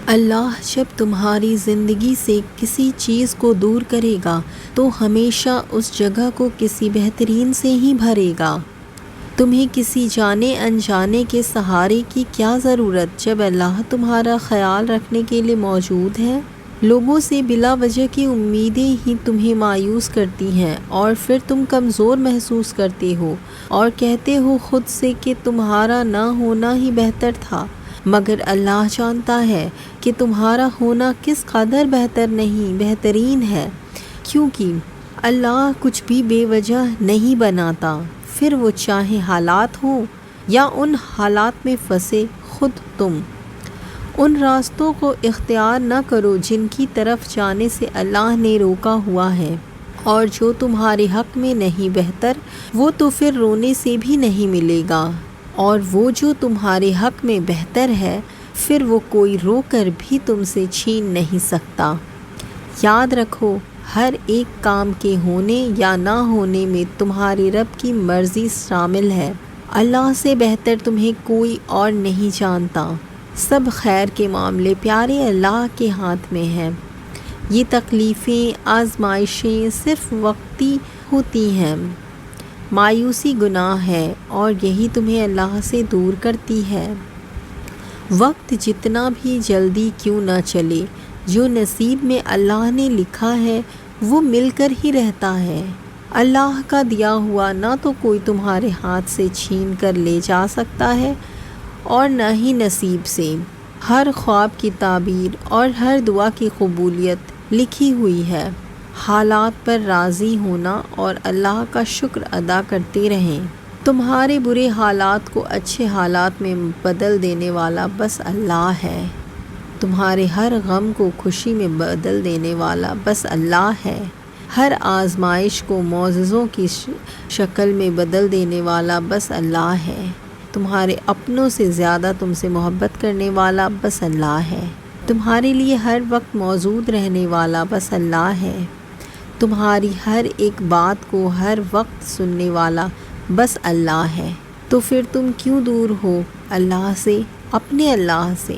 اللہ جب تمہاری زندگی سے کسی چیز کو دور کرے گا تو ہمیشہ اس جگہ کو کسی بہترین سے ہی بھرے گا۔ تمہیں کسی جانے انجانے کے سہارے کی کیا ضرورت جب اللہ تمہارا خیال رکھنے کے لیے موجود ہے؟ لوگوں سے بلا وجہ کی امیدیں ہی تمہیں مایوس کرتی ہیں اور پھر تم کمزور محسوس کرتے ہو اور کہتے ہو خود سے کہ تمہارا نہ ہونا ہی بہتر تھا، مگر اللہ جانتا ہے کہ تمہارا ہونا کس قدر بہترین ہے، کیونکہ اللہ کچھ بھی بے وجہ نہیں بناتا، پھر وہ چاہے حالات ہوں یا ان حالات میں پھنسے خود تم۔ ان راستوں کو اختیار نہ کرو جن کی طرف جانے سے اللہ نے روکا ہوا ہے، اور جو تمہارے حق میں نہیں بہتر وہ تو پھر رونے سے بھی نہیں ملے گا، اور وہ جو تمہارے حق میں بہتر ہے پھر وہ کوئی رو کر بھی تم سے چھین نہیں سکتا۔ یاد رکھو، ہر ایک کام کے ہونے یا نہ ہونے میں تمہارے رب کی مرضی شامل ہے۔ اللہ سے بہتر تمہیں کوئی اور نہیں جانتا۔ سب خیر کے معاملے پیارے اللہ کے ہاتھ میں ہیں۔ یہ تکلیفیں، آزمائشیں صرف وقتی ہوتی ہیں۔ مایوسی گناہ ہے اور یہی تمہیں اللہ سے دور کرتی ہے۔ وقت جتنا بھی جلدی کیوں نہ چلے، جو نصیب میں اللہ نے لکھا ہے وہ مل کر ہی رہتا ہے۔ اللہ کا دیا ہوا نہ تو کوئی تمہارے ہاتھ سے چھین کر لے جا سکتا ہے اور نہ ہی نصیب سے۔ ہر خواب کی تعبیر اور ہر دعا کی قبولیت لکھی ہوئی ہے۔ حالات پر راضی ہونا اور اللہ کا شکر ادا کرتے رہیں۔ تمہارے برے حالات کو اچھے حالات میں بدل دینے والا بس اللہ ہے۔ تمہارے ہر غم کو خوشی میں بدل دینے والا بس اللہ ہے۔ ہر آزمائش کو معجزوں کی شکل میں بدل دینے والا بس اللہ ہے۔ تمہارے اپنوں سے زیادہ تم سے محبت کرنے والا بس اللہ ہے۔ تمہارے لیے ہر وقت موجود رہنے والا بس اللہ ہے۔ تمہاری ہر ایک بات کو ہر وقت سننے والا بس اللہ ہے۔ تو پھر تم کیوں دور ہو اللہ سے، اپنے اللہ سے؟